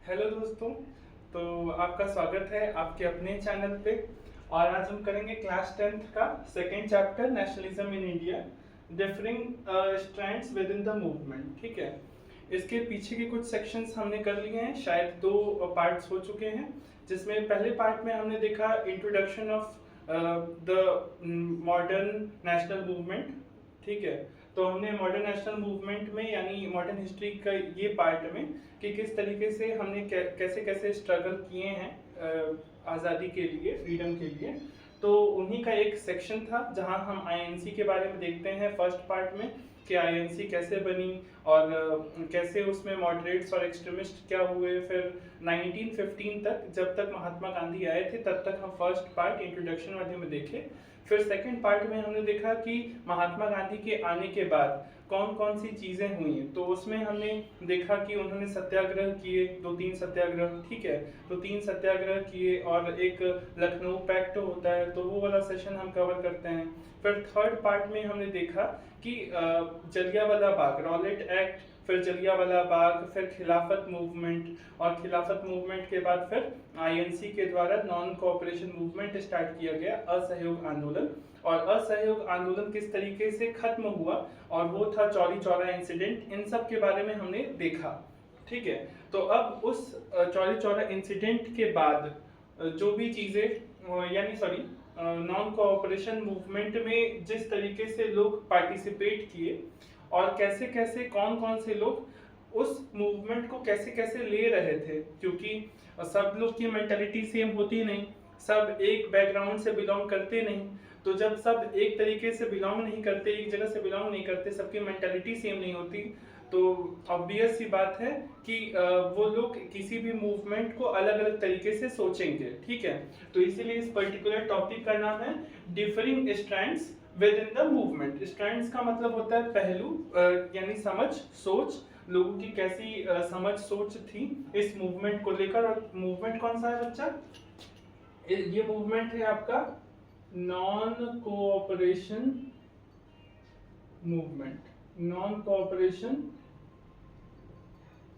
Hello दोस्तों। तो आपका स्वागत है आपके अपने चैनल पे। और आज हम करेंगे क्लास 10th का second chapter nationalism in India, differing strands with in the movement. ठीक है, इसके पीछे के कुछ सेक्शंस हमने कर लिए हैं, शायद 2 पार्ट्स हो चुके हैं। जिसमें पहले पार्ट में हमने देखा introduction of the modern national movement. ठीक है, तो हमने मॉडर्न नेशनल मूवमेंट में यानी मॉडर्न हिस्ट्री का ये पार्ट में कि किस तरीके से हमने कैसे कैसे स्ट्रगल किए हैं आज़ादी के लिए, फ्रीडम के लिए। तो उन्हीं का एक सेक्शन था जहां हम आईएनसी के बारे में देखते हैं फर्स्ट पार्ट में कि आईएनसी कैसे बनी और कैसे उसमें मॉडरेट्स और एक्सट्रीमिस्ट क्या हुए। फिर 1915 तक, जब तक महात्मा गांधी आए थे तब तक हम फर्स्ट पार्ट इंट्रोडक्शन वाले में देखे। फिर सेकंड पार्ट में हमने देखा कि महात्मा गांधी के आने के बाद कौन कौन सी चीजें हुई। तो उसमें हमने देखा कि उन्होंने सत्याग्रह किए, 2-3 सत्याग्रह। ठीक है, तो 3 सत्याग्रह किए और एक लखनऊ पैक्ट होता है, तो वो वाला सेशन हम कवर करते हैं। फिर थर्ड पार्ट में हमने देखा कि जलियांवाला बाग, रॉलेट एक्ट, फिर जलियांवाला बाग, फिर खिलाफत मूवमेंट, और खिलाफत मूवमेंट के बाद फिर आईएनसी के द्वारा नॉन कोऑपरेशन मूवमेंट स्टार्ट किया गया, असहयोग आंदोलन। और असहयोग आंदोलन किस तरीके से खत्म हुआ, और वो था चौरी चौरा इंसिडेंट। इन सब के बारे में हमने देखा। ठीक है, तो अब उस चौरी चौरा इंसिडेंट के बाद जो भी चीजें यानी सॉरी नॉन कोऑपरेशन मूवमेंट में जिस तरीके से लोग पार्टिसिपेट किए और कैसे कैसे कौन कौन से लोग उस मूवमेंट को कैसे कैसे ले रहे थे, क्योंकि सब लोग की मेंटालिटी सेम होती नहीं, सब एक बैकग्राउंड से बिलोंग करते नहीं। तो जब सब एक तरीके से बिलोंग नहीं करते, एक जगह से बिलोंग नहीं करते, सबकी मेंटालिटी सेम नहीं होती, तो ऑब्वियस सी बात है कि वो लोग किसी भी मूवमेंट को अलग अलग तरीके से सोचेंगे। ठीक है, तो इसीलिए इस पर्टिकुलर टॉपिक का नाम है differing strands with in the movement. Strands का मतलब होता है पहलू, यानी समझ, सोच, लोगों की कैसी समझ सोच थी इस मूवमेंट को लेकर। और मूवमेंट कौन सा है बच्चा? ये मूवमेंट है आपका non cooperation movement, non cooperation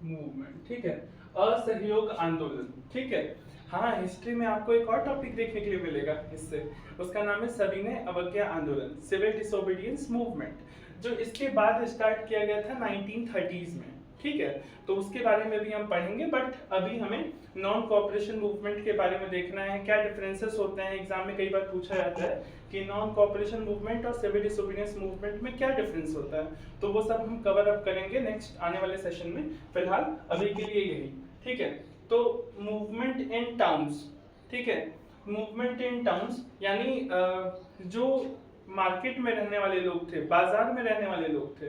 movement. ठीक है, असहयोग आंदोलन। ठीक है, हाँ, हिस्ट्री में आपको एक और टॉपिक देखने के लिए मिलेगा इससे, उसका नाम है सविनय अवज्ञा आंदोलन, सिविल डिसोबीडियंस मूवमेंट, जो इसके बाद स्टार्ट किया गया था 1930s में। ठीक है, तो उसके बारे में भी हम पढ़ेंगे, बट अभी हमें नॉन कोऑपरेशन मूवमेंट के बारे में देखना है। क्या डिफरेंसेस होते हैं, एग्जाम में कई बार पूछा जाता है कि नॉन कोऑपरेशन मूवमेंट और सिविल डिसोबीडियंस मूवमेंट में क्या डिफरेंस होता है, तो वो सब हम कवर अप करेंगे नेक्स्ट आने वाले सेशन में। फिलहाल अभी के लिए यही। ठीक है, तो मूवमेंट इन टाउन्स। ठीक है, मूवमेंट इन टाउन्स यानी जो मार्केट में रहने वाले लोग थे, बाजार में रहने वाले लोग थे,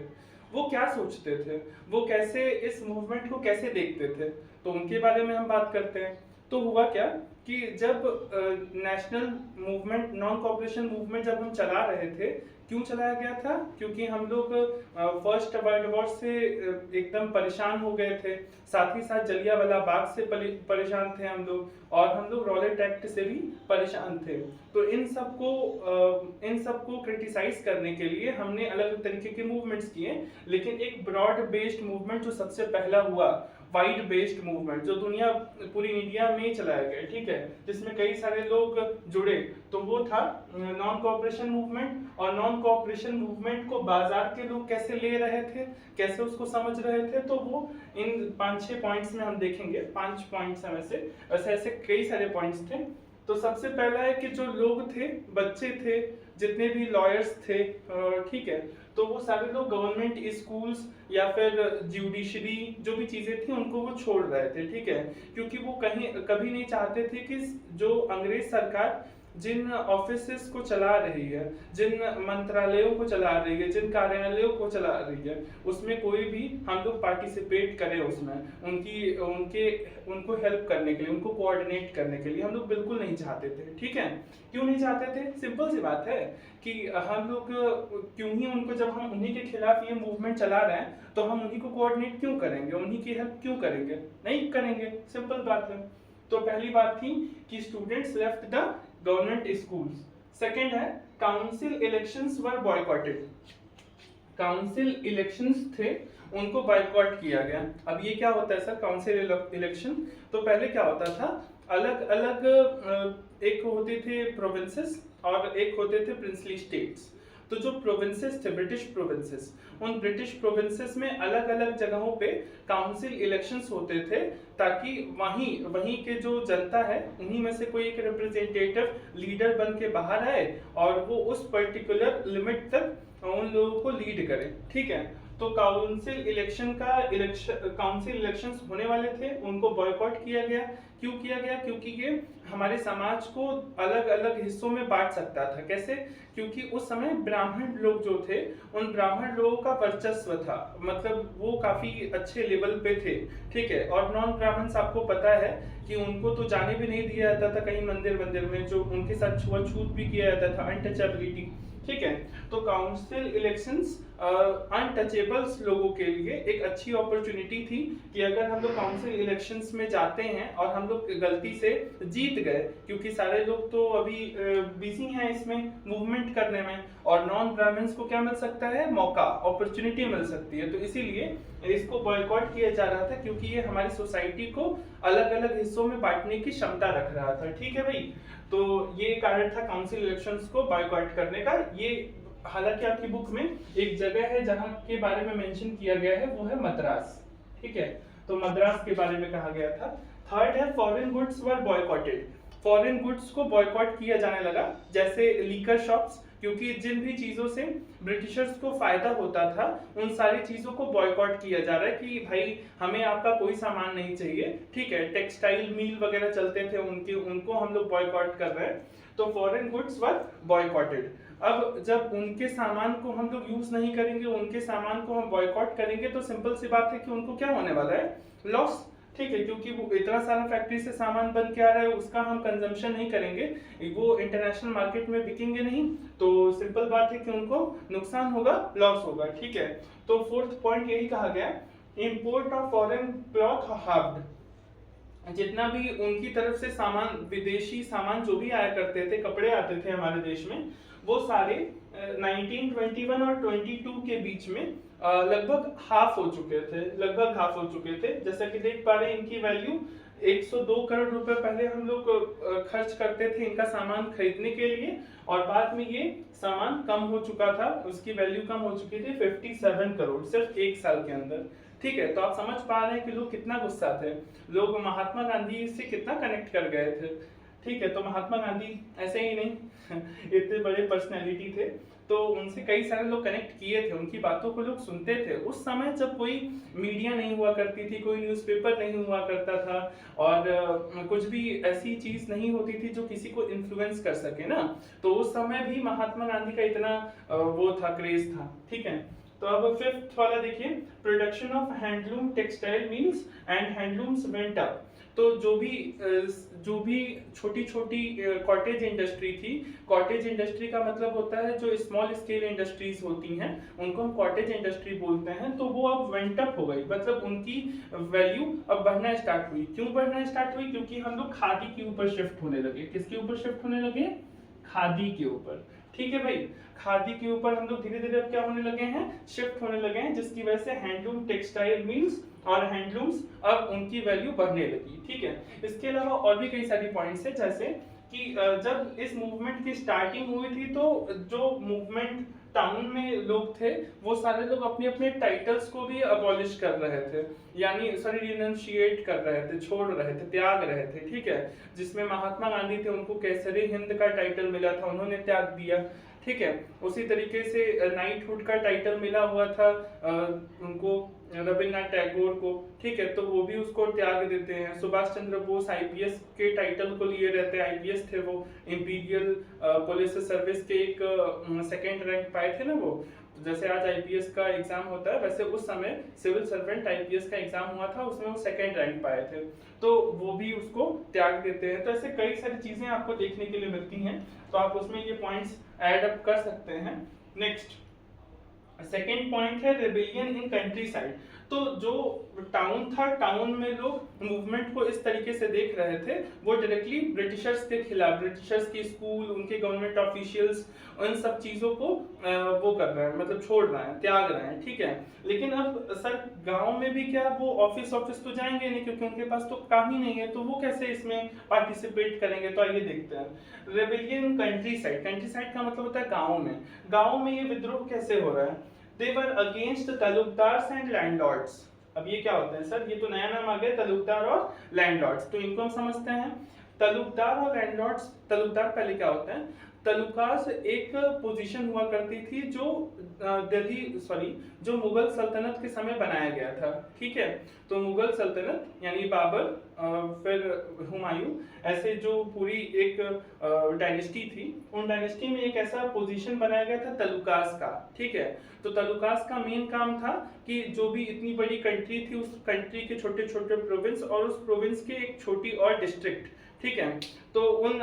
वो क्या सोचते थे, वो कैसे इस मूवमेंट को कैसे देखते थे, तो उनके बारे में हम बात करते हैं। तो हुआ क्या कि जब national movement, non cooperation movement जब हम चला रहे थे, क्यों चलाया गया था? क्योंकि हम लोग फर्स्ट वर्ल्ड वॉर से एकदम परेशान हो गए थे, साथ ही साथ जलियांवाला बाग से परेशान थे हम लोग, और हम लोग रॉलेट एक्ट से भी परेशान थे। तो इन सबको क्रिटिसाइज करने के लिए हमने अलग अलग तरीके के मूवमेंट्स किए, लेकिन एक ब्रॉड बेस्ड मूवमेंट जो सबसे पहला हुआ, वाइड बेस्ड मूवमेंट, जो दुनिया पूरी इंडिया में चलाया गया, ठीक है, जिसमें कई सारे लोग जुड़े, तो वो था नॉन कोऑपरेशन मूवमेंट। और नॉन कोऑपरेशन मूवमेंट को बाजार के लोग कैसे ले रहे थे, कैसे उसको समझ रहे थे, तो वो इन 5-6 पॉइंट्स में हम देखेंगे। 5 पॉइंट्स हैं, वैसे ऐसे कई सारे पॉइंट्स थे। तो सबसे पहला है कि जो लोग थे, बच्चे थे, जितने भी लॉयर्स थे, ठीक है, तो वो सारे लोग गवर्नमेंट स्कूल्स या फिर जुडिशरी जो भी चीजें थी उनको वो छोड़ रहे थे। ठीक है, क्योंकि वो कहीं कभी नहीं चाहते थे कि जो अंग्रेज सरकार जिन ऑफिसेस को चला रही है, जिन मंत्रालयों को चला रही है, जिन कार्यालयों को चला रही है, उसमें कोई भी हम लोग पार्टिसिपेट करें, उसमें उनको हेल्प करने के लिए, उनको कोऑर्डिनेट करने के लिए हम लोग बिल्कुल नहीं चाहते थे। ठीक है, क्यों नहीं चाहते थे? सिंपल सी बात है कि हम लोग क्यों ही उनको, जब हम उन्हीं के खिलाफ ये मूवमेंट चला रहे हैं तो हम उन्हीं को कोऑर्डिनेट क्यों करेंगे, उन्हीं की हेल्प क्यों करेंगे? नहीं करेंगे, सिंपल बात है। तो पहली बात थी कि students left the government schools. Second है काउंसिल इलेक्शंस वर बॉयकॉटेड। काउंसिल इलेक्शंस थे उनको बॉयकॉट किया गया। अब ये क्या होता है सर काउंसिल इलेक्शन? तो पहले क्या होता था, अलग अलग एक होते थे प्रोविंसेस और एक होते थे प्रिंसली स्टेट्स। तो जो प्रोविंसेस थे ब्रिटिश प्रोविंसेस, उन ब्रिटिश प्रोविंसेस में अलग अलग जगहों पे काउंसिल इलेक्शंस होते थे, ताकि वहीं वहीं के जो जनता है उन्हीं में से कोई एक रिप्रेजेंटेटिव लीडर बन के बाहर आए और वो उस पर्टिकुलर लिमिट तक उन लोगों को लीड करे। ठीक है, तो काउंसिल इलेक्शंस होने वाले थे, उनको बॉयकॉट किया गया। क्यों किया गया? क्योंकि ये हमारे समाज को अलग अलग हिस्सों में बांट सकता था। कैसे? क्योंकि उस समय ब्राह्मण लोग जो थे, उन ब्राह्मण लोगों का वर्चस्व था, मतलब वो काफी अच्छे लेवल पे थे। ठीक है, और नॉन ब्राह्मण्स आपको पता है कि उनको तो जाने भी नहीं दिया जाता था कहीं मंदिर में, जो उनके साथ छुआछूत भी किया जाता था, अनटचेबिलिटी। ठीक है, तो काउंसिल इलेक्शंस अनटचेबल्स लोगों के लिए एक अच्छी अपॉर्चुनिटी थी कि अगर हम लोग काउंसिल इलेक्शंस में जाते हैं और हम लोग गलती से जीत गए, क्योंकि सारे लोग तो अभी बिजी हैं इसमें मूवमेंट करने में, और नॉन ब्राह्मण्स को क्या मिल सकता है? मौका, अपॉर्चुनिटी मिल सकती है। तो इसीलिए इसको बॉयकॉट किया जा रहा था, क्योंकि ये हमारी सोसाइटी को अलग अलग हिस्सों में बांटने की क्षमता रख रहा था। ठीक है भाई, तो ये कारण था काउंसिल इलेक्शंस को बॉयकॉट करने का। ये हालांकि आपकी बुक में एक जगह है जहां के बारे में मेंशन किया गया है, वो है मद्रास। ठीक है, तो मद्रास के बारे में कहा गया था। थर्ड है foreign goods were boycotted. Foreign goods को बॉयकॉट किया जाने लगा, जैसे लीकर शॉप्स, क्योंकि जिन भी चीजों से ब्रिटिशर्स को फायदा होता था उन सारी चीजों को बॉयकॉट किया जा रहा है कि भाई हमें आपका कोई सामान नहीं चाहिए। ठीक है, टेक्सटाइल मिल वगैरह चलते थे उनके, उनको हम लोग बॉयकॉट कर रहे हैं। तो फॉरेन गुड्स वर बॉयकॉटेड। अब जब उनके सामान को हम लोग यूज नहीं करेंगे, उनके सामान को हम बॉयकॉट करेंगे, तो सिंपल सी बात है कि उनको क्या होने वाला है? लॉस। ठीक है, क्योंकि वो इतना सारा फैक्ट्री से सामान बन के आ रहा है, उसका हम कंजम्पशन नहीं करेंगे, वो इंटरनेशनल मार्केट में बिकेंगे नहीं, तो सिंपल बात है कि उनको नुकसान होगा, लॉस होगा। ठीक है, तो फोर्थ पॉइंट यही कहा गया, इंपोर्ट ऑफ फॉरेन क्लॉथ हार्ब्ड। जितना भी उनकी तरफ से सामान, विदेशी सामान जो भी आया करते थे, कपड़े आते थे हमारे देश में, वो सारे 1921 और 22 के बीच में लगभग हाफ हो चुके थे। जैसा कि देख पा रहे हैं, इनकी वैल्यू 102 करोड़ रुपए पहले हम लोग खर्च करते थे इनका सामान खरीदने के लिए, और बाद में ये सामान कम हो चुका था, उसकी वैल्यू कम हो चुकी थी 57 करोड़ सिर्फ एक साल के अंदर। ठीक है, तो आप समझ पा रहे हैं कि लोग कितना गुस्सा थे, लोग महात्मा गांधी से कितना कनेक्ट कर गए थे। ठीक है, तो महात्मा गांधी ऐसे ही नहीं इतने बड़े पर्सनैलिटी थे, तो उनसे कई सारे लोग कनेक्ट किए थे, उनकी बातों को लोग सुनते थे। उस समय जब कोई मीडिया नहीं हुआ करती थी, कोई न्यूज़पेपर नहीं हुआ करता था, और कुछ भी ऐसी चीज नहीं होती थी जो किसी को इन्फ्लुएंस कर सके ना, तो उस समय भी महात्मा गांधी का इतना वो था, क्रेज था। ठीक है, तो अब फिफ्थ वाला देखिए, production of handloom textile meals and handlooms went up. तो जो भी छोटी छोटी कॉटेज इंडस्ट्री थी, कॉटेज इंडस्ट्री का मतलब होता है जो स्मॉल स्केल इंडस्ट्रीज होती हैं, उनको हम कॉटेज इंडस्ट्री बोलते हैं, तो वो अब वेंट अप हो गई, मतलब उनकी वैल्यू अब बढ़ना स्टार्ट हुई। क्यों बढ़ना स्टार्ट हुई? क्योंकि हम लोग खादी के ऊपर शिफ्ट होने लगे। किसके ऊपर शिफ्ट होने लगे? खादी के ऊपर। ठीक है भाई, खादी के ऊपर हम लोग धीरे धीरे अब क्या होने लगे हैं? शिफ्ट होने लगे हैं, जिसकी वजह से हैंडलूम टेक्सटाइल मील्स और हैंडलूम्स अब उनकी वैल्यू बढ़ने लगी। ठीक है, इसके अलावा और भी कई सारी पॉइंट्स है, जैसे कि जब इस मूवमेंट की स्टार्टिंग हुई थी, तो जो मूवमेंट टाउन में लोग थे, वो सारे लोग अपने अपने टाइटल्स को भी अबॉलिश कर रहे थे, यानी सॉरी रिनंशिएट कर रहे थे, छोड़ रहे थे, त्याग रहे थे। ठीक है, जिसमें महात्मा गांधी थे, उनको केसरी हिंद का टाइटल मिला था, उन्होंने त्याग दिया। ठीक है, उसी तरीके से नाइटहुड का टाइटल मिला हुआ था उनको, रविन्द्रनाथ टैगोर को। ठीक है, तो वो भी उसको त्याग देते हैं। सुभाष चंद्र बोस आईपीएस के टाइटल को लिए रहते हैं, आईपीएस थे वो, इंपीरियल पुलिस सर्विस के एक सेकेंड रैंक पाए थे ना वो। जैसे आज आईपीएस का एग्जाम होता है, वैसे उस समय सिविल सर्वेंट आईपीएस का एग्जाम हुआ था, उसमें वो सेकेंड रैंक पाए थे, तो वो भी उसको त्याग देते हैं। तो ऐसे कई सारी चीजें आपको देखने के लिए मिलती हैं, तो आप उसमें ये पॉइंट्स ऐड अप कर सकते हैं। नेक्स्ट सेकेंड पॉइंट है रेबेलियन इन कंट्री साइड। तो जो टाउन था, टाउन में लोग मूवमेंट को इस तरीके से देख रहे थे, वो डायरेक्टली ब्रिटिशर्स के खिलाफ, ब्रिटिशर्स की स्कूल, उनके गवर्नमेंट ऑफिशियल्स, उन सब चीज़ों को वो कर रहे हैं, मतलब छोड़ रहे हैं, त्याग रहे हैं, ठीक है। लेकिन अब सर गांव में भी क्या वो ऑफिस तो जाएंगे नहीं, क्योंकि उनके पास तो काम ही नहीं है, तो वो कैसे इसमें पार्टिसिपेट करेंगे। तो आइए देखते हैं rebellion country side. Country side का मतलब होता है गाँव में। गाँव में ये विद्रोह कैसे हो रहा है? दे were against taluqdars and landlords. अब ये क्या होते हैं सर? ये तो नया नाम आ गया, तालुकदार और लैंडलॉर्ड्स। तो इनको हम समझते हैं। तालुकदार और लैंडलॉर्ड्स, तालुकदार पहले क्या होता है? तालुकास एक पोजीशन हुआ करती थी जो जो मुगल सल्तनत के समय बनाया गया था, ठीक है। तो मुगल सल्तनत यानी बाबर, फिर हुमायूं, ऐसे जो पूरी एक डायनेस्टी थी, उन डायनेस्टी में एक ऐसा पोजीशन बनाया गया था तालुकास का, ठीक है। तो तालुकास का मेन काम था कि जो भी इतनी बड़ी कंट्री थी, उस कंट्री के छोटे छोटे प्रोविंस और उस प्रोविंस के एक छोटी और डिस्ट्रिक्ट, ठीक है। तो उन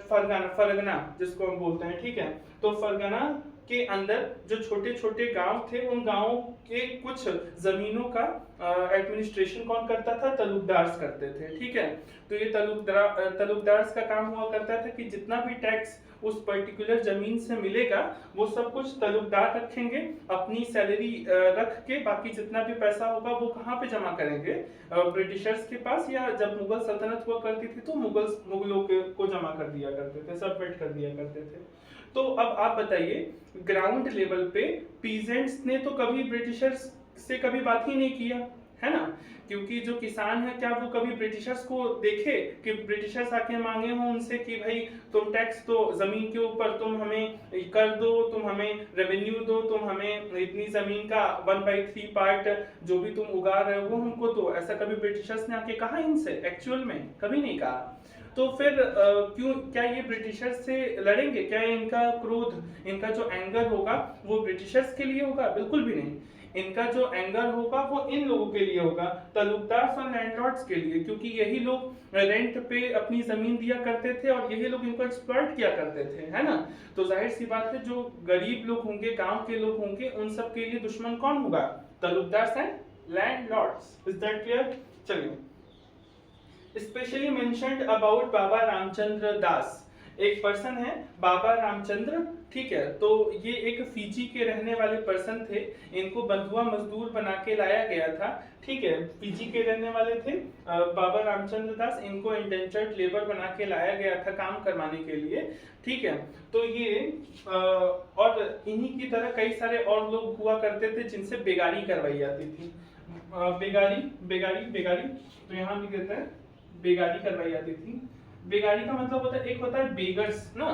फरगना जिसको हम बोलते हैं, ठीक है। तो फरगना के अंदर जो छोटे छोटे गांव थे, उन गांवों के कुछ जमीनों का एडमिनिस्ट्रेशन कौन करता था? तालुकदार्स करते थे, ठीक है। तो ये तालुकदार्स का काम हुआ करता था कि जितना भी टैक्स उस पर्टिकुलर जमीन से मिलेगा, वो सब कुछ तालुकदार रखेंगे, अपनी सैलरी रख के बाकी जितना भी पैसा होगा वो कहाँ पे जमा करेंगे? ब्रिटिशर्स के पास, या जब मुगल सल्तनत हुआ करती थी तो मुगलों को जमा कर दिया करते थे, सबमिट कर दिया करते थे। तो अब आप बताइए, ग्राउंड लेवल पे पीजेंट्स ने तो कभी ब्रिटिशर्स से कभी बात ही नहीं किया, है ना। क्योंकि जो किसान है, क्या वो कभी ब्रिटिशर्स को देखे कि ब्रिटिशर्स आके मांगे हो उनसे कि भाई तुम टैक्स दो, जमीन के ऊपर तुम हमें कर दो, तुम हमें रेवेन्यू दो, तुम हमें इतनी जमीन का 1/3 पार्ट जो भी तुम उगा रहे हो हमको दो। ऐसा कभी ब्रिटिशर्स ने आके कहा इनसे? एक्चुअल में कभी नहीं कहा। तो फिर क्यों, क्या ये ब्रिटिशर्स से लड़ेंगे? क्या इनका क्रोध, इनका जो एंगर होगा वो ब्रिटिशर्स के लिए होगा? बिल्कुल भी नहीं। इनका जो एंगर होगा वो इन लोगों के लिए होगा, तालुकदार्स और लैंडलॉर्ड्स के लिए, क्योंकि यही लोग रेंट पे अपनी जमीन दिया करते थे और यही लोग इनको एक्सप्लॉइट किया करते थे, है ना। तो जाहिर सी बात है, जो गरीब लोग होंगे, गांव के लोग होंगे, उन सब के लिए दुश्मन कौन होगा? Talukdars and landlords. Is that clear? चलिए, specially mentioned about Baba Ramchandra Das. एक पर्सन है बाबा रामचंद्र, ठीक है। तो ये एक फिजी के रहने वाले पर्सन थे, इनको बंधुआ मजदूर बना के लाया गया था, ठीक है। फिजी के रहने वाले थे बाबा रामचंद्र दास, इनको इंडेंचर्ड लेबर बना के लाया गया था काम करवाने के लिए, ठीक है। तो ये और इन्हीं की तरह कई सारे और लोग हुआ करते थे जिनसे बेगारी करवाई जाती थी। बेगारी बेगारी बेगारी, तो यहाँ भी कहते हैं बेगारी करवाई जाती थी। बेगारी का मतलब होता है, एक होता है बेगर्स ना,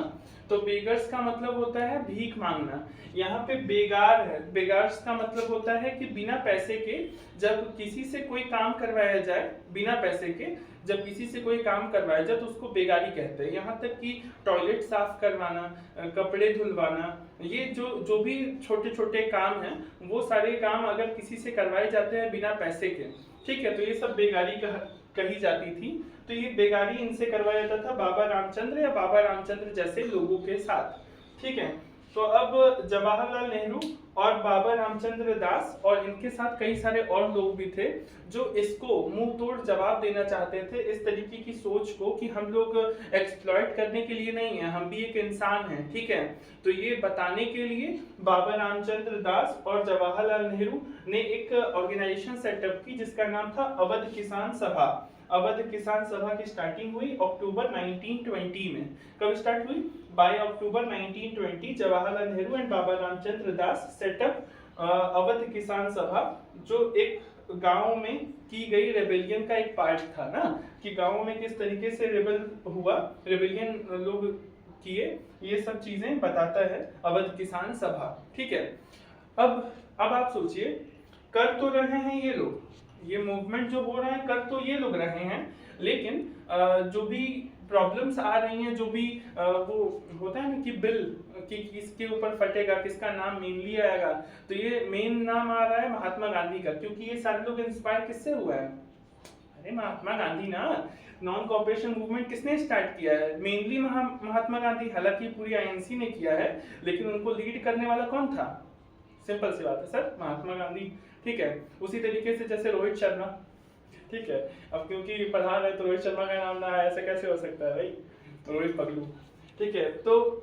तो बेगर्स का मतलब होता है भीख मांगना। यहाँ पे बेगार है, बेगार्स का मतलब होता है कि बिना पैसे के जब किसी से कोई काम करवाया जाए, बिना पैसे के जब किसी से कोई काम करवाया जाए तो उसको बेगारी कहते हैं। यहाँ तक कि टॉयलेट साफ करवाना, कपड़े धुलवाना, ये जो भी छोटे छोटे काम हैं, वो सारे काम अगर किसी से करवाए जाते हैं बिना पैसे के, ठीक है, तो ये सब बेगारी कही जाती थी। तो ये बेगारी इनसे करवाया जाता था बाबा रामचंद्र या बाबा रामचंद्र जैसे लोगों के साथ, ठीक है। तो अब जवाहरलाल नेहरू और बाबा रामचंद्र दास और इनके साथ कई सारे और लोग भी थे जो इसको मुंह तोड़ जवाब देना चाहते थे, इस तरीके की सोच को कि हम लोग एक्सप्लॉइट करने के लिए नहीं है, हम भी एक इंसान हैं, ठीक है। तो ये बताने के लिए बाबा रामचंद्र दास और जवाहरलाल नेहरू ने एक ऑर्गेनाइजेशन सेटअप की जिसका नाम था अवध किसान सभा। अवध किसान सभा की स्टार्टिंग हुई अक्टूबर 1920 में। कब स्टार्ट हुई? By October 1920 Jawaharlal Nehru and Baba Ramchandra Das set up Awadh Kisan Sabha, जो एक गांव में की गई रेबेलियन का एक पार्ट था ना, कि गांव में किस तरीके से रेबेलियन लोग किए, ये सब चीजें बताता है अवध किसान सभा, ठीक है। अब आप सोचिए, कर तो रहे हैं ये लोग, ये मूवमेंट जो हो रहा है कर तो ये लोग रहे हैं, लेकिन जो भी प्रॉब्लम्स आ रही हैं, जो भी वो होता है ना कि बिल कि किसके ऊपर फटेगा, किसका नाम मेनली आएगा, तो ये मेन नाम आ रहा है महात्मा गांधी का, क्योंकि ये सारे लोग इंस्पायर किससे हुआ है? अरे महात्मा गांधी ना। नॉन कॉपरेशन मूवमेंट किसने स्टार्ट किया है? मेनली महात्मा गांधी। हालांकि पूरी आईएनसी ने किया है, लेकिन उनको लीड करने वाला कौन था? सिंपल सी बात है सर, महात्मा गांधी, ठीक है। उसी तरीके से जैसे रोहित शर्मा, ठीक है, अब क्योंकि पठान है तो रोहित शर्मा का नाम ना आया, ऐसा कैसे हो सकता है भाई, रोहित पगलू, ठीक है। तो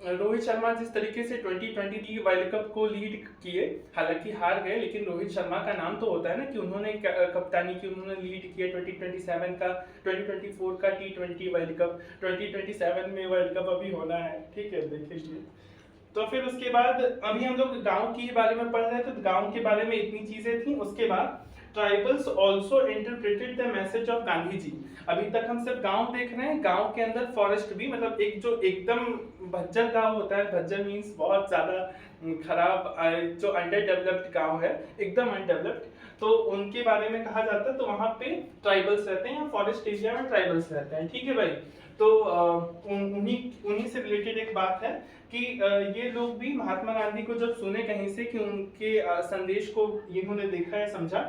रोहित शर्मा जिस तरीके से 2020 वर्ल्ड कप को लीड किए, हालांकि हार गए, लेकिन रोहित शर्मा का नाम तो होता है ना कि उन्होंने कप्तानी की, उन्होंने लीड किया 2027 का, 2024 का T20 वर्ल्ड कप, 2027 में वर्ल्ड कप अभी होना है, ठीक है, देखिए। तो फिर उसके बाद अभी हम लोग गांव के बारे में पढ़ रहे थे, तो गांव के बारे में इतनी चीजें थी। उसके बाद tribals also interpreted the message of Gandhi ji. अभी तक हम सिर्फ गांव देख रहे हैं, गांव के अंदर फॉरेस्ट भी, मतलब एक जो एकदम भज्जर गांव होता है, भज्जर मीन्स बहुत ज्यादा खराब, जो अंडर डेवलप्ड गांव है, एकदम अनडेवलप्ड, तो उनके बारे में कहा जाता है। तो वहां पे ट्राइबल्स रहते हैं, फॉरेस्ट एरिया में ट्राइबल्स रहते हैं, ठीक है भाई। तो उन्हीं से रिलेटेड एक बात है कि ये लोग भी महात्मा गांधी को जब सुने कहीं से कि उनके संदेश को इन्होंने देखा है, समझा,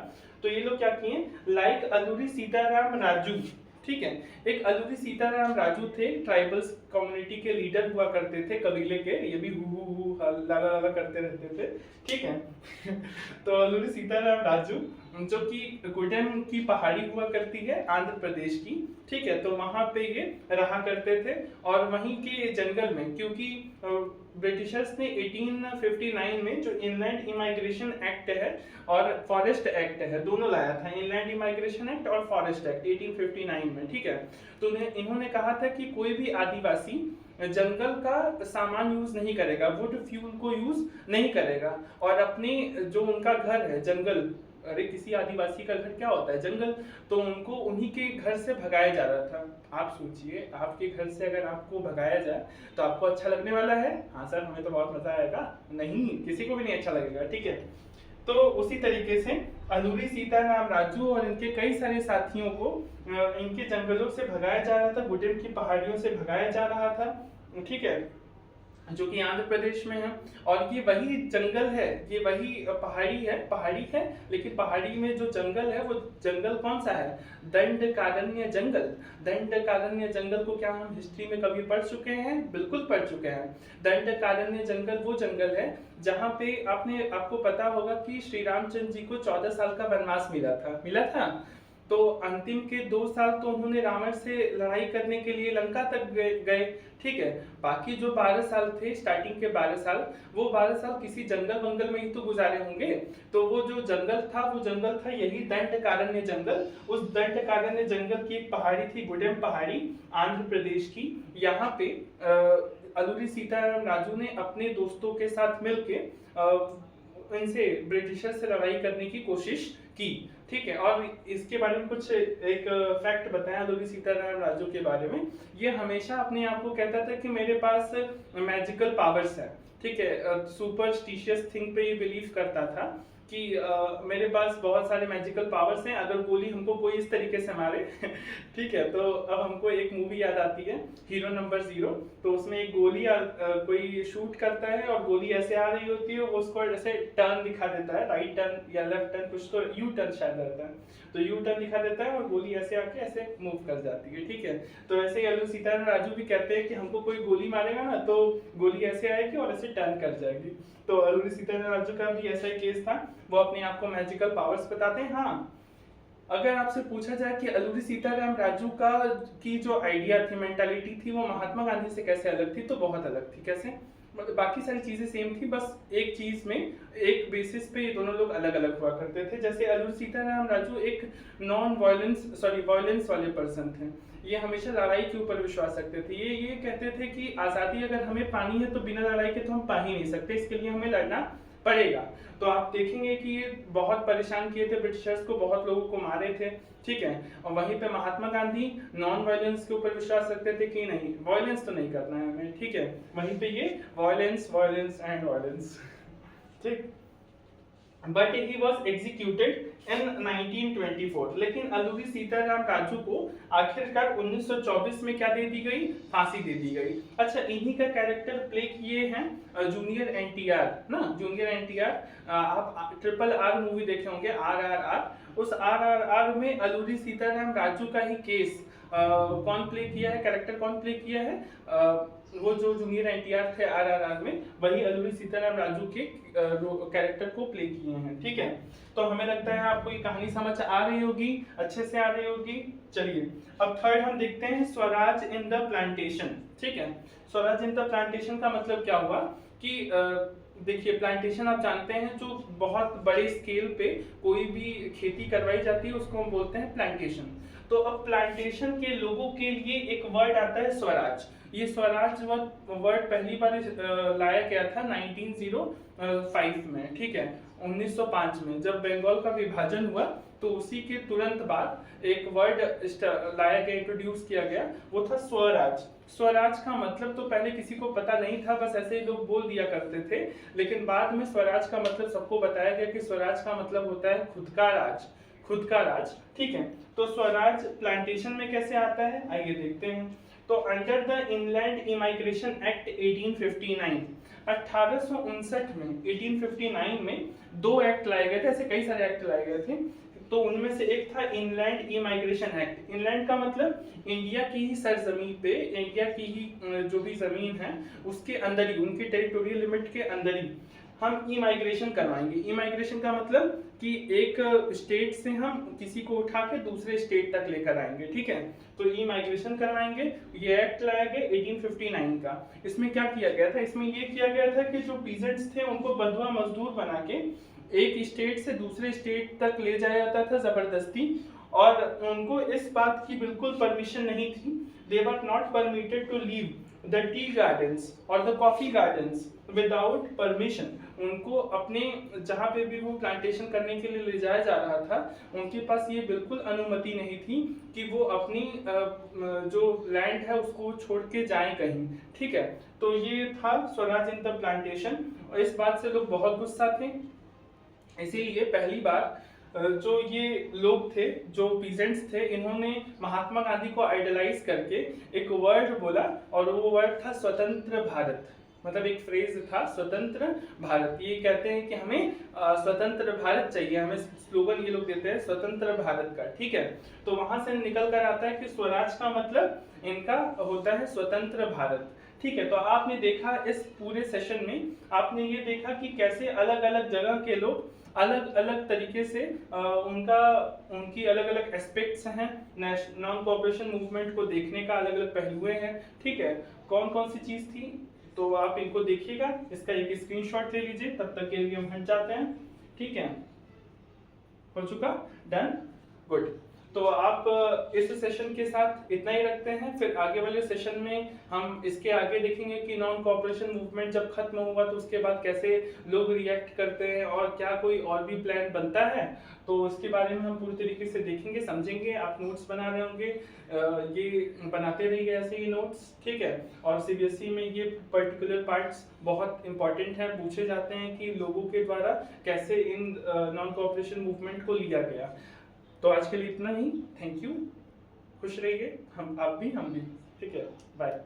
तो ये लोग क्या किए, लाइक अलूरी सीताराम राजू, ठीक है, एक अलूरी सीताराम राजू थे, ट्राइबल्स कम्युनिटी के लीडर हुआ करते थे, कबीले के, ये भी हु लाला लाला करते रहते थे, ठीक है। तो अलूरी सीताराम राजू जो कि गुडेम की पहाड़ी हुआ करती है आंध्र प्रदेश की, ठीक है, तो वहां पे ये रहा करते थे। और वहीं के जंगल में, क्योंकि ब्रिटिशर्स ने 1859 में जो इनलैंड इमाइग्रेशन एक्ट है और फॉरेस्ट एक्ट है, दोनों लाया था, इनलैंड इमाइग्रेशन एक्ट और फॉरेस्ट एक्ट 1859 में, ठीक है। तो इन्होंने कहा था कि कोई भी आदिवासी जंगल का सामान यूज नहीं करेगा, वुड फ्यूल को यूज नहीं करेगा, और अपने जो उनका घर है जंगल, अरे किसी आदिवासी का घर क्या होता है, जंगल, तो उनको उन्हीं के घर से भगाया जा रहा था। आप सोचिए, आपके घर से अगर आपको भगाया जाए तो आपको अच्छा लगने वाला है? हाँ सर, हमें तो बहुत मजा आएगा। नहीं, किसी को भी नहीं अच्छा लगेगा, ठीक है। तो उसी तरीके से अलूरी सीताराम राजू और इनके कई सारे साथियों को इनके जंगलों से भगाया जा रहा था, गुडेम की पहाड़ियों से भगाया जा रहा था, ठीक है, जो कि आंध्र प्रदेश में है। और ये वही जंगल है, ये वही पहाड़ी है, लेकिन पहाड़ी में जो जंगल है वो जंगल कौन सा है, दंडकारण्य जंगल। दंडकारण्य जंगल को क्या हम हिस्ट्री में कभी पढ़ चुके हैं? बिल्कुल पढ़ चुके हैं। दंडकारण्य जंगल वो जंगल है जहाँ पे आपको पता होगा कि श्री रामचंद्र जी को 14 साल का वनवास मिला था। तो अंतिम के 2 साल तो उन्होंने रावण से लड़ाई करने के लिए लंका तक गए, ठीक है। बाकी जो 12 साल थे, स्टार्टिंग के 12 साल, वो 12 साल किसी जंगल वंगल में ही तो गुजारे होंगे। तो वो जो जंगल था यही दंडकारण्य जंगल। उस दंडकारण्य जंगल की एक पहाड़ी थी, गुडेम पहाड़ी, आंध्र प्रदेश की। यहाँ पे अलूरी सीताराम राजू ने अपने दोस्तों के साथ मिलके इनसे ब्रिटिशर से लड़ाई करने की कोशिश की, ठीक है। और इसके बारे में कुछ एक फैक्ट बताया अलूरी सीताराम राजू के बारे में। ये हमेशा अपने आप को कहता था कि मेरे पास मैजिकल पावर्स है, ठीक है, सुपरस्टिशियस थिंग पे ये बिलीव करता था कि मेरे पास बहुत सारे मैजिकल पावर्स हैं, अगर गोली हमको कोई इस तरीके से मारे ठीक है। तो अब हमको एक मूवी याद आती है, हीरो नंबर 0। तो उसमें एक गोली कोई शूट करता है और गोली ऐसे आ रही होती है, वो उसको ऐसे टर्न दिखा देता है, राइट टर्न या लेफ्ट टर्न, कुछ तो यू टर्न शायद रहता है, तो यू टर्न दिखा देता है और गोली ऐसे आके ऐसे मूव कर जाती है, ठीक है। तो ऐसे ही अलूरी सीताराम राजू भी कहते हैं कि हमको कोई गोली मारेगा ना तो गोली ऐसे आएगी और ऐसे टर्न कर जाएगी। तो अलूरी सीताराम राजू का भी ऐसा ही केस था, वो अपने आप को मैजिकल पावर्स बताते हैं। हाँ, अगर आपसे पूछा जाए कि अलूरी सीताराम राजू की जो आइडिया थी, मेंटालिटी थी, वो महात्मा गांधी से कैसे अलग थी, तो बहुत अलग थी। कैसे? मतलब बाकी सारी चीजें सेम थी, बस एक चीज में, एक बेसिस पे ये दोनों लोग अलग अलग हुआ करते थे। जैसे अलूरी सीताराम राजू एक वायलेंस वाले पर्सन थे, ये हमेशा लड़ाई के ऊपर विश्वास रखते थे। ये कहते थे कि आजादी अगर हमें पानी है तो बिना लड़ाई के तो हम पा ही नहीं सकते, इसके लिए हमें लड़ना पड़ेगा। तो आप देखेंगे कि ये बहुत परेशान किए थे ब्रिटिशर्स को, बहुत लोगों को मारे थे, ठीक है। और वहीं पे महात्मा गांधी नॉन वायलेंस के ऊपर विश्वास रखते थे कि नहीं, वायलेंस तो नहीं करना है हमें, ठीक है। वहीं पे ये वायलेंस एंड वायलेंस, ठीक। But he was executed in 1924। लेकिन अलूरी सीताराम राजू को आखिरकार 1924 में क्या दे दी गई? फांसी दे दी गई। अच्छा, इन्हीं का कैरेक्टर प्ले किए हैं जूनियर एनटीआर ना, जूनियर एनटीआर। आप RRR मूवी देखे होंगे, RRR। उस RRR में अलूरी सीताराम राजू का ही केस कौन प्ले किया है, कैरेक्टर कौन प्ले किया है, वो जो जूनियर एनटीआर थे आरआरआर में, वही अल्लूरी सीताराम राजू के कैरेक्टर को प्ले किए हैं। ठीक है, तो हमें लगता है आपको ये कहानी समझ आ रही होगी, अच्छे से आ रही होगी। चलिए अब थर्ड हम देखते हैं, स्वराज इन द प्लांटेशन। ठीक है, स्वराज इन द प्लांटेशन का मतलब क्या हुआ कि देखिए प्लांटेशन आप जानते हैं, जो बहुत बड़े स्केल पे कोई भी खेती करवाई जाती है उसको हम बोलते हैं प्लांटेशन। तो अब प्लांटेशन के लोगों के लिए एक वर्ड आता है स्वराज। ये स्वराज वर्ड पहली बार लाया गया था 1905 में। ठीक है, 1905 में जब बंगाल का विभाजन हुआ तो उसी के तुरंत बाद एक वर्ड लाया गया, इंट्रोड्यूस किया गया, वो था स्वराज। स्वराज का मतलब तो पहले किसी को पता नहीं था, बस ऐसे ही लोग बोल दिया करते थे, लेकिन बाद में स्वराज का मतलब सबको बताया गया कि स्वराज का मतलब होता है खुद का राज, खुद का राज। ठीक है, तो स्वराज प्लांटेशन में कैसे आता है आइए देखते हैं। तो under the inland immigration act 1859, 1859 में 1859 में दो एक्ट लाए गए थे, ऐसे कई सारे एक्ट लाए गए थे। तो उनमें से एक था इनलैंड इमाइग्रेशन एक्ट। इनलैंड का मतलब इंडिया की ही सरजमीन पे, इंडिया की ही जो भी जमीन है उसके अंदर ही, उनकी टेरिटोरियल लिमिट के अंदर ही हम इमाइग्रेशन करवाएंगे। इमाइग्रेशन का मतलब कि एक स्टेट से हम किसी को उठा के दूसरे स्टेट तक लेकर आएंगे। ठीक है, तो इमाइग्रेशन करवाएंगे। ये एक्ट लाया गया 1859 का। इसमें क्या किया गया था, इसमें ये किया गया था कि जो पीजेंट्स थे उनको बंधुआ मजदूर बना के एक स्टेट से दूसरे स्टेट तक ले जाया जाता था जबरदस्ती, और उनको इस बात की बिल्कुल परमिशन नहीं थी, they were not permitted to leave the tea gardens और the coffee gardens without permission. उनको अपने जहाँ पे भी वो प्लांटेशन करने के लिए ले जाया जा रहा था, उनके पास ये बिल्कुल अनुमति नहीं थी कि वो अपनी जो लैंड है उसको छोड़ के जाएं कहीं। ठीक है, तो ये था स्वराज इन द प्लांटेशन, और इस बात से लोग बहुत गुस्सा थे। इसीलिए पहली बार जो ये लोग थे, जो पीजेंट्स थे, इन्होंने महात्मा गांधी को आइडलाइज करके एक वर्ड बोला, और वो वर्ड था स्वतंत्र भारत। मतलब एक फ्रेज था स्वतंत्र भारत। ये कहते हैं कि हमें स्वतंत्र भारत चाहिए, हमें स्लोगन ये लोग देते हैं स्वतंत्र भारत का। ठीक है, तो वहां से निकल कर आता है कि स्वराज का मतलब इनका होता है स्वतंत्र भारत। ठीक है, तो आपने देखा इस पूरे सेशन में, आपने ये देखा कि कैसे अलग अलग जगह के लोग अलग अलग तरीके से उनकी अलग अलग एस्पेक्ट्स हैं, नॉन कोऑपरेशन मूवमेंट को देखने का अलग अलग पहलुएं हैं। ठीक है, कौन कौन सी चीज थी, तो आप इनको देखिएगा, इसका एक स्क्रीनशॉट ले लीजिए, तब तक के लिए हम हट जाते हैं। ठीक है, हो चुका, डन, गुड। तो आप इस सेशन के साथ इतना ही रखते हैं, फिर आगे वाले सेशन में हम इसके आगे देखेंगे कि नॉन कोऑपरेशन मूवमेंट जब खत्म हुआ तो उसके बाद कैसे लोग रिएक्ट करते हैं, और क्या कोई और भी प्लान बनता है, तो उसके बारे में हम पूरी तरीके से देखेंगे, समझेंगे। आप नोट्स बना रहे होंगे, ये बनाते रहिए ऐसे ही नोट्स। ठीक है, और सीबीएसई में ये पर्टिकुलर पार्ट्स बहुत इंपॉर्टेंट हैं, पूछे जाते हैं कि लोगों के द्वारा कैसे इन नॉन कोऑपरेशन मूवमेंट को लिया गया। तो आज के लिए इतना ही, थैंक यू, खुश रहिए, आप भी हम भी। ठीक है, बाय।